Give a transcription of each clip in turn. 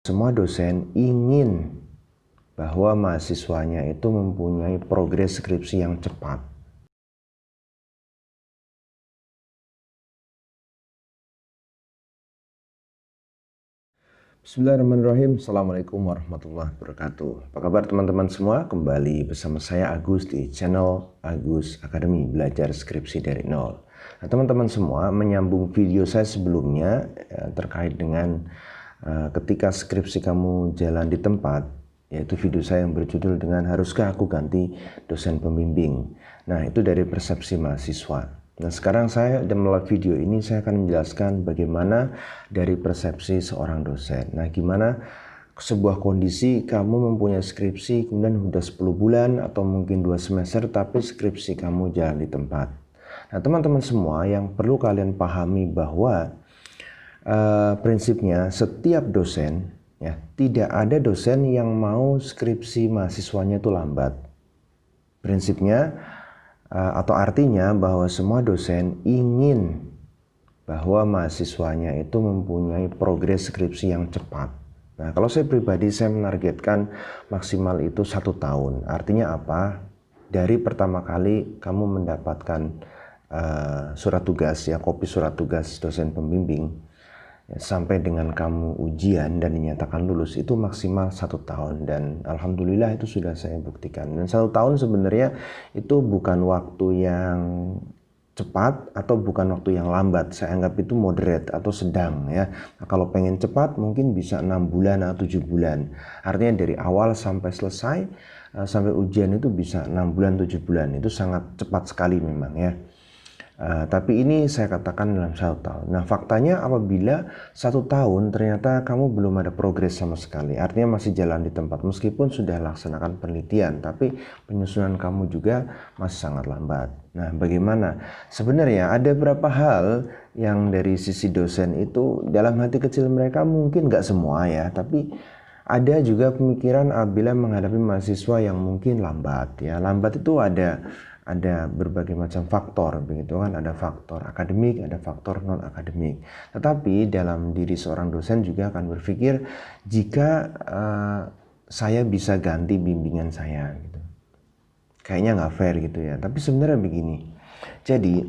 Semua dosen ingin bahwa mahasiswanya itu mempunyai progres skripsi yang cepat. Bismillahirrahmanirrahim. Assalamualaikum warahmatullahi wabarakatuh. Apa kabar teman-teman semua? Kembali bersama saya Agus di channel Agus Academy, belajar skripsi dari nol. Nah, teman-teman semua, menyambung video saya sebelumnya terkait dengan ketika skripsi kamu jalan di tempat, yaitu video saya yang berjudul dengan haruskah aku ganti dosen pembimbing. Nah, itu dari persepsi mahasiswa. Nah, sekarang saya melalui video ini saya akan menjelaskan bagaimana dari persepsi seorang dosen. Nah, gimana sebuah kondisi kamu mempunyai skripsi kemudian sudah 10 bulan atau mungkin 2 semester tapi skripsi kamu jalan di tempat. Nah, teman-teman semua, yang perlu kalian pahami bahwa prinsipnya setiap dosen, ya, tidak ada dosen yang mau skripsi mahasiswanya itu lambat. Prinsipnya atau artinya bahwa semua dosen ingin bahwa mahasiswanya itu mempunyai progres skripsi yang cepat. Nah, kalau saya pribadi, saya menargetkan maksimal itu 1 tahun. Artinya apa? Dari pertama kali kamu mendapatkan surat tugas, ya, kopi surat tugas dosen pembimbing, sampai dengan kamu ujian dan dinyatakan lulus, itu maksimal 1 tahun, dan alhamdulillah itu sudah saya buktikan. Dan 1 tahun sebenarnya itu bukan waktu yang cepat atau bukan waktu yang lambat. Saya anggap itu moderate atau sedang, ya. Nah, kalau pengen cepat mungkin bisa 6 bulan atau 7 bulan. Artinya dari awal sampai selesai sampai ujian itu bisa 6 bulan 7 bulan. Itu sangat cepat sekali memang, ya. Tapi ini saya katakan dalam 1 tahun. Nah, faktanya apabila 1 tahun ternyata kamu belum ada progres sama sekali, artinya masih jalan di tempat meskipun sudah laksanakan penelitian, tapi penyusunan kamu juga masih sangat lambat. Nah, bagaimana? Sebenarnya ada beberapa hal yang dari sisi dosen itu dalam hati kecil mereka mungkin nggak semua, ya, tapi ada juga pemikiran apabila menghadapi mahasiswa yang mungkin lambat, ya. Lambat itu ada berbagai macam faktor, begitu kan. Ada faktor akademik, ada faktor non akademik. Tetapi dalam diri seorang dosen juga akan berpikir, jika saya bisa ganti bimbingan saya, gitu, kayaknya nggak fair, gitu, ya. Tapi sebenarnya begini. Jadi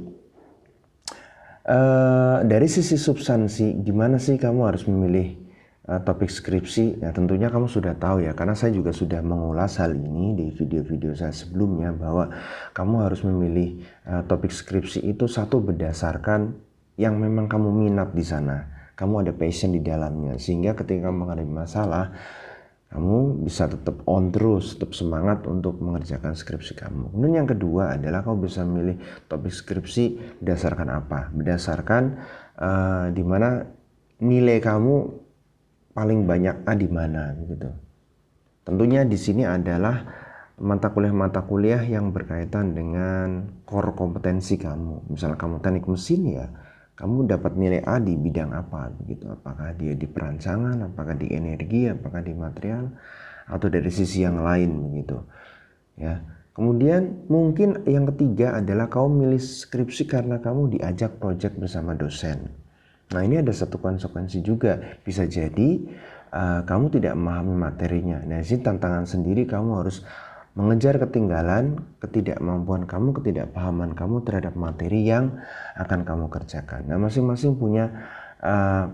dari sisi substansi, gimana sih kamu harus memilih topik skripsi? Ya, tentunya kamu sudah tahu, ya, karena saya juga sudah mengulas hal ini di video-video saya sebelumnya, bahwa kamu harus memilih topik skripsi itu satu berdasarkan yang memang kamu minat di sana, kamu ada passion di dalamnya, sehingga ketika menghadapi masalah kamu bisa tetap on terus, tetap semangat untuk mengerjakan skripsi kamu. Kemudian yang kedua adalah kamu bisa memilih topik skripsi berdasarkan apa? Berdasarkan di mana nilai kamu paling banyak di mana, gitu. Tentunya di sini adalah mata kuliah yang berkaitan dengan core kompetensi kamu. Misalnya kamu teknik mesin, ya, kamu dapat nilai A di bidang apa, begitu. Apakah dia di perancangan, apakah di energi, apakah di material, atau dari sisi yang lain, begitu, ya. Kemudian mungkin yang ketiga adalah kamu milih skripsi karena kamu diajak proyek bersama dosen. Nah, ini ada satu konsekuensi juga. Bisa jadi kamu tidak memahami materinya. Nah, ini tantangan sendiri, kamu harus mengejar ketinggalan, ketidakmampuan kamu, ketidakpahaman kamu terhadap materi yang akan kamu kerjakan. Nah, masing-masing punya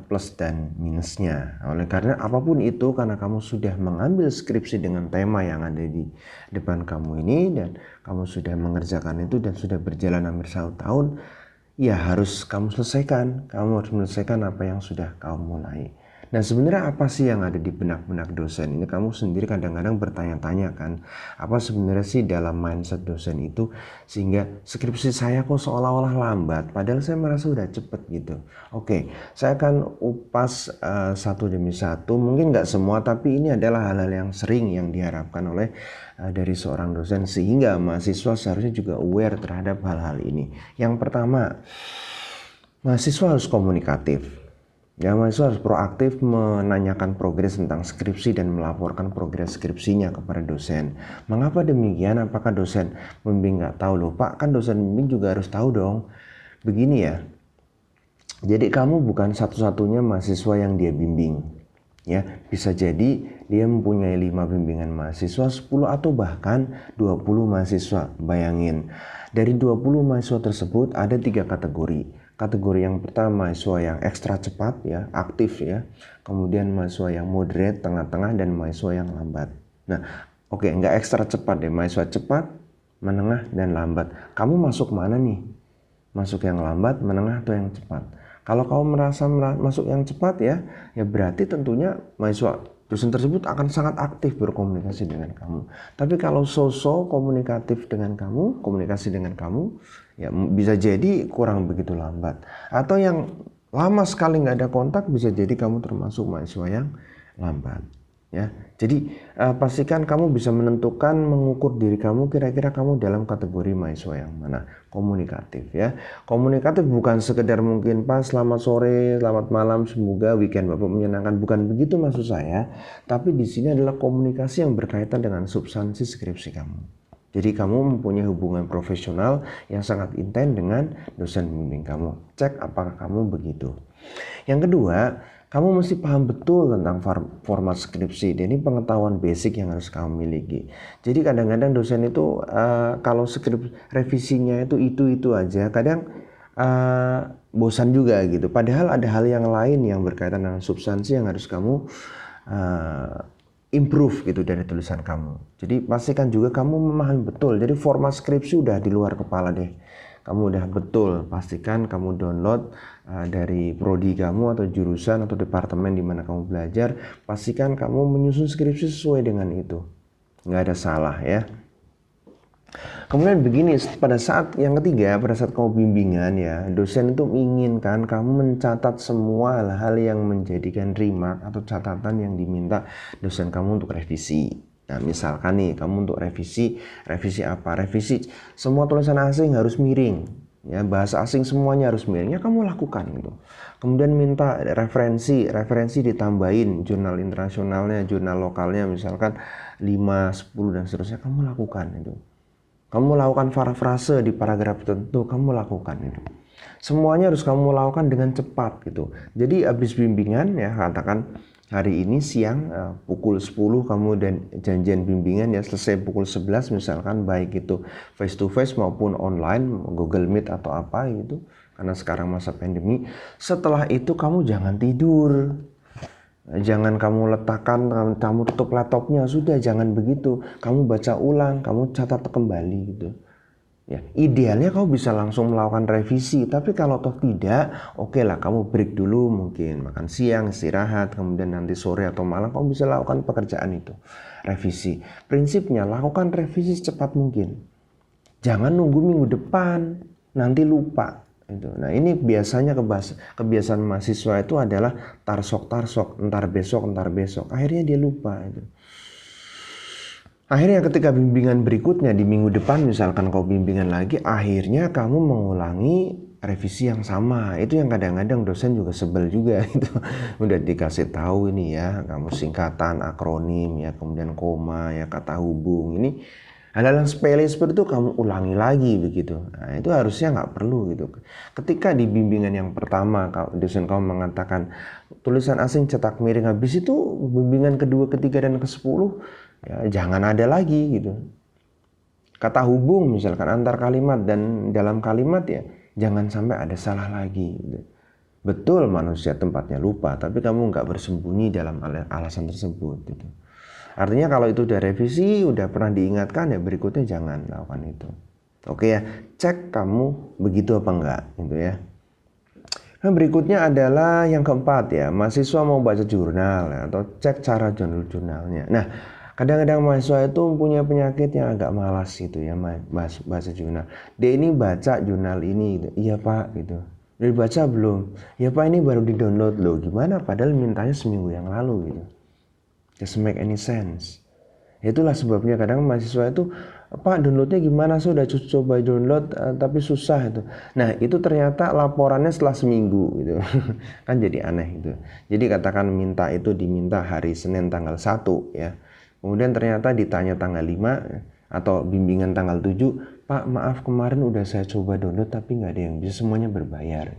plus dan minusnya. Oleh karena apapun itu, karena kamu sudah mengambil skripsi dengan tema yang ada di depan kamu ini, dan kamu sudah mengerjakan itu dan sudah berjalan hampir 1 tahun, ya, harus kamu selesaikan. Kamu harus menyelesaikan apa yang sudah kamu mulai. Nah, sebenarnya apa sih yang ada di benak-benak dosen? Ini kamu sendiri kadang-kadang bertanya-tanya, kan, apa sebenarnya sih dalam mindset dosen itu sehingga skripsi saya kok seolah-olah lambat, padahal saya merasa udah cepet, gitu. Oke, saya akan upas satu demi satu. Mungkin nggak semua, tapi ini adalah hal-hal yang sering yang diharapkan oleh dari seorang dosen, sehingga mahasiswa seharusnya juga aware terhadap hal-hal ini. Yang pertama, mahasiswa harus komunikatif. Ya, mahasiswa harus proaktif menanyakan progres tentang skripsi dan melaporkan progres skripsinya kepada dosen. Mengapa demikian? Apakah dosen pembimbing nggak tahu? Loh, Pak, kan dosen pembimbing juga harus tahu dong. Begini, ya. Jadi kamu bukan satu-satunya mahasiswa yang dia bimbing. Ya, bisa jadi dia mempunyai 5 bimbingan mahasiswa, 10 atau bahkan 20 mahasiswa. Bayangin, dari 20 mahasiswa tersebut ada 3 kategori. Kategori yang pertama mahasiswa yang ekstra cepat ya, aktif ya. Kemudian mahasiswa yang moderate, tengah-tengah, dan mahasiswa yang lambat. Nah, oke, nggak ekstra cepat deh, mahasiswa cepat, menengah, dan lambat. Kamu masuk mana nih? Masuk yang lambat, menengah, atau yang cepat? Kalau kamu merasa masuk yang cepat ya berarti tentunya mahasiswa dosen tersebut akan sangat aktif berkomunikasi dengan kamu. Tapi kalau so-so komunikatif dengan kamu, komunikasi dengan kamu, ya bisa jadi kurang begitu lambat. Atau yang lama sekali nggak ada kontak, bisa jadi kamu termasuk mahasiswa yang lambat. Ya, jadi pastikan kamu bisa menentukan, mengukur diri kamu kira-kira kamu dalam kategori mahasiswa yang mana. Komunikatif ya. Komunikatif bukan sekedar mungkin Pak selamat sore, selamat malam, semoga weekend Bapak menyenangkan, bukan begitu maksud saya. Tapi di sini adalah komunikasi yang berkaitan dengan substansi skripsi kamu. Jadi kamu mempunyai hubungan profesional yang sangat intens dengan dosen pembimbing kamu. Cek apakah kamu begitu. Yang kedua, kamu mesti paham betul tentang format skripsi. Dan ini pengetahuan basic yang harus kamu miliki. Jadi kadang-kadang dosen itu kalau skrip revisinya itu aja, kadang bosan juga gitu. Padahal ada hal yang lain yang berkaitan dengan substansi yang harus kamu improve gitu dari tulisan kamu. Jadi pastikan juga kamu memahami betul. Jadi format skripsi udah di luar kepala deh. Kamu udah betul, pastikan kamu download dari prodi kamu atau jurusan atau departemen di mana kamu belajar. Pastikan kamu menyusun skripsi sesuai dengan itu. Nggak ada salah ya. Kemudian begini, pada saat yang ketiga, pada saat kamu bimbingan ya, dosen itu menginginkan kamu mencatat semua hal-hal yang menjadikan remark atau catatan yang diminta dosen kamu untuk revisi. Nah, misalkan nih kamu untuk revisi apa? Revisi semua tulisan asing harus miring. Ya, bahasa asing semuanya harus miring. Ya kamu lakukan gitu. Kemudian minta referensi ditambahin, jurnal internasionalnya, jurnal lokalnya misalkan 5, 10 dan seterusnya, kamu lakukan itu. Kamu lakukan parafrase di paragraf tertentu, kamu lakukan itu. Semuanya harus kamu lakukan dengan cepat gitu. Jadi habis bimbingan ya, katakan hari ini siang pukul 10 kamu dan janjian bimbingan ya, selesai pukul 11 misalkan, baik itu face to face maupun online, Google Meet atau apa gitu, karena sekarang masa pandemi. Setelah itu kamu jangan tidur. Jangan kamu letakkan, kamu tutup laptopnya, sudah jangan begitu. Kamu baca ulang, kamu catat kembali gitu. Ya, idealnya kamu bisa langsung melakukan revisi, tapi kalau toh tidak, oke lah kamu break dulu, mungkin makan siang, istirahat, kemudian nanti sore atau malam kamu bisa lakukan pekerjaan itu, revisi. Prinsipnya lakukan revisi secepat mungkin. Jangan nunggu minggu depan, nanti lupa. Itu. Nah ini biasanya kebiasaan mahasiswa itu adalah tarsok, entar besok. Akhirnya dia lupa itu. Akhirnya ketika bimbingan berikutnya di minggu depan misalkan kau bimbingan lagi, akhirnya kamu mengulangi revisi yang sama. Itu yang kadang-kadang dosen juga sebel juga itu. Udah dikasih tahu ini ya, kamu singkatan, akronim ya, kemudian koma ya, kata hubung ini. Hal-hal yang sepele seperti itu kamu ulangi lagi begitu. Nah, itu harusnya nggak perlu gitu. Ketika di bimbingan yang pertama dosen kamu mengatakan tulisan asing cetak miring, habis itu bimbingan kedua, ketiga, dan ke-10 ya, jangan ada lagi gitu. Kata hubung misalkan antar kalimat dan dalam kalimat ya, jangan sampai ada salah lagi gitu. Betul manusia tempatnya lupa, tapi kamu nggak bersembunyi dalam alasan tersebut gitu. Artinya kalau itu udah revisi, udah pernah diingatkan ya, berikutnya jangan lakukan itu. Oke ya, cek kamu begitu apa enggak gitu ya. Nah berikutnya adalah yang keempat ya, mahasiswa mau baca jurnal ya, atau cek cara jurnalnya. Nah kadang-kadang mahasiswa itu punya penyakit yang agak malas gitu ya, baca jurnal. Dia ini baca jurnal ini gitu. Iya Pak gitu. Udah dibaca belum? Ya Pak ini baru di download loh. Gimana padahal mintanya seminggu yang lalu gitu. Doesn't make any sense. Itulah sebabnya kadang mahasiswa itu, Pak downloadnya gimana? Saya udah coba download tapi susah itu. Nah itu ternyata laporannya setelah seminggu gitu. Kan jadi aneh gitu. Jadi katakan diminta hari Senin tanggal 1 ya. Kemudian ternyata ditanya tanggal 5 atau bimbingan tanggal 7, Pak maaf kemarin udah saya coba download tapi nggak ada yang bisa, semuanya berbayar.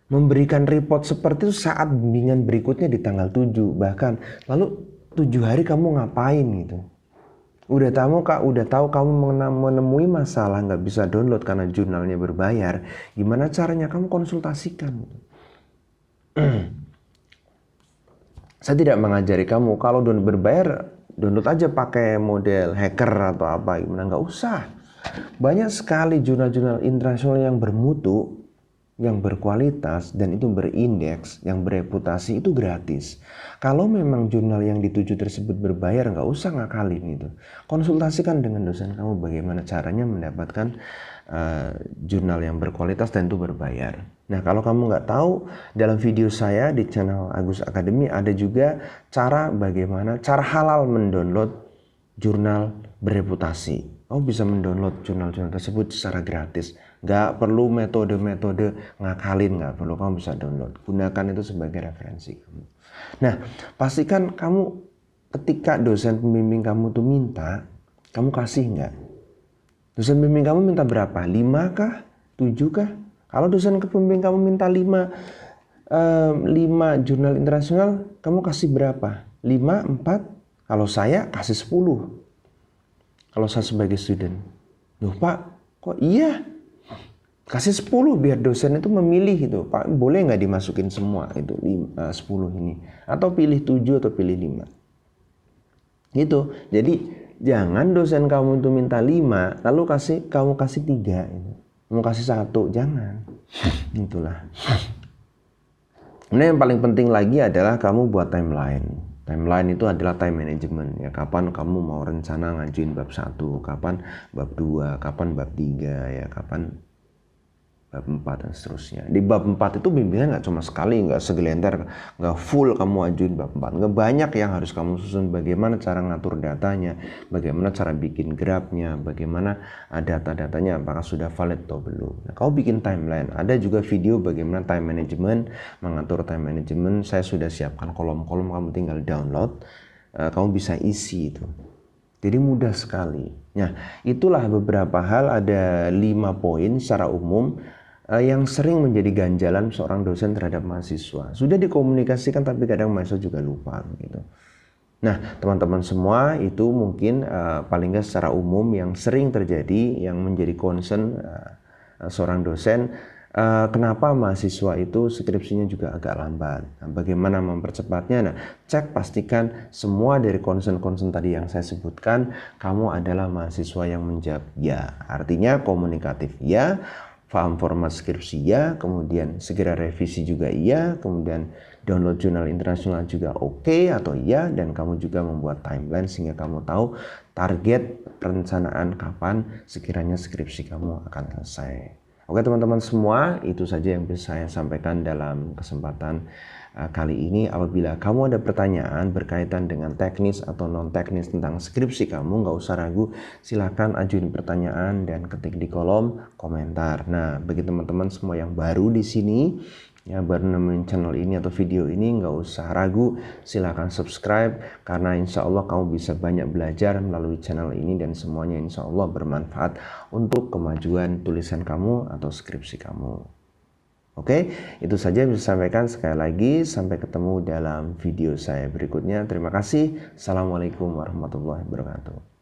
memberikan report seperti itu saat bimbingan berikutnya di tanggal 7 bahkan. Lalu 7 hari kamu ngapain gitu? Udah tahu kamu menemui masalah nggak bisa download karena jurnalnya berbayar. Gimana caranya? Kamu konsultasikan. Saya tidak mengajari kamu kalau download berbayar, download aja pakai model hacker atau apa gimana, nggak usah. Banyak sekali jurnal-jurnal internasional yang bermutu, yang berkualitas dan itu berindeks, yang bereputasi itu gratis. Kalau memang jurnal yang dituju tersebut berbayar, nggak usah ngakalin itu. Konsultasikan dengan dosen kamu bagaimana caranya mendapatkan jurnal yang berkualitas dan itu berbayar. Nah, kalau kamu nggak tahu, dalam video saya di channel Agus Academy ada juga bagaimana cara halal mendownload jurnal bereputasi. Kamu bisa mendownload jurnal-jurnal tersebut secara gratis. Nggak perlu metode-metode ngakalin, nggak perlu. Kamu bisa download. Gunakan itu sebagai referensi kamu. Nah, pastikan kamu ketika dosen pembimbing kamu tuh minta, kamu kasih nggak? Dosen pembimbing kamu minta berapa? 5 kah? 7 kah? Kalau dosen pembimbing kamu minta 5 jurnal internasional, kamu kasih berapa? 5, 4? Kalau saya kasih 10. Kalau saya sebagai student, loh Pak, kok iya? Kasih 10 biar dosen itu memilih itu. Pak, boleh nggak dimasukin semua itu 10 ini? Atau pilih 7 atau pilih 5? Gitu. Jadi jangan dosen kamu itu minta 5, lalu kamu kasih 3. Gitu. Mau kasih 1, jangan. Itulah. Nah, yang paling penting lagi adalah kamu buat timeline. Timeline itu adalah time management ya, kapan kamu mau rencana ngajuin bab 1, kapan bab 2, kapan bab 3 ya, kapan bab 4 dan seterusnya. Di bab 4 itu bimbingan nggak cuma sekali, nggak segelintir, nggak full kamu ajuin bab 4. Nggak banyak yang harus kamu susun, bagaimana cara ngatur datanya, bagaimana cara bikin grafnya, bagaimana data-datanya apakah sudah valid atau belum. Nah, kamu bikin timeline. Ada juga video bagaimana time management, mengatur time management. Saya sudah siapkan kolom-kolom, kamu tinggal download, kamu bisa isi itu. Jadi mudah sekali. Nah, itulah beberapa hal, ada 5 poin secara umum yang sering menjadi ganjalan seorang dosen terhadap mahasiswa. Sudah dikomunikasikan tapi kadang mahasiswa juga lupa gitu. Nah, teman-teman semua, itu mungkin paling nggak secara umum yang sering terjadi, yang menjadi concern seorang dosen. Kenapa mahasiswa itu skripsinya juga agak lambat? Nah, bagaimana mempercepatnya? Nah, pastikan semua dari concern-concern tadi yang saya sebutkan, kamu adalah mahasiswa yang menjawab ya. Artinya komunikatif ya, paham format skripsi ya, kemudian segera revisi juga iya, kemudian download jurnal internasional juga oke atau iya, dan kamu juga membuat timeline sehingga kamu tahu target perencanaan kapan sekiranya skripsi kamu akan selesai. Oke teman-teman semua, itu saja yang bisa saya sampaikan dalam kesempatan kali ini. Apabila kamu ada pertanyaan berkaitan dengan teknis atau non teknis tentang skripsi kamu, nggak usah ragu, silakan ajuin pertanyaan dan ketik di kolom komentar. Nah, bagi teman-teman semua yang baru di sini, ya baru nemuin channel ini atau video ini, nggak usah ragu, silakan subscribe, karena insya Allah kamu bisa banyak belajar melalui channel ini dan semuanya insya Allah bermanfaat untuk kemajuan tulisan kamu atau skripsi kamu. Oke, itu saja yang bisa saya sampaikan. Sekali lagi, sampai ketemu dalam video saya berikutnya. Terima kasih. Assalamualaikum warahmatullahi wabarakatuh.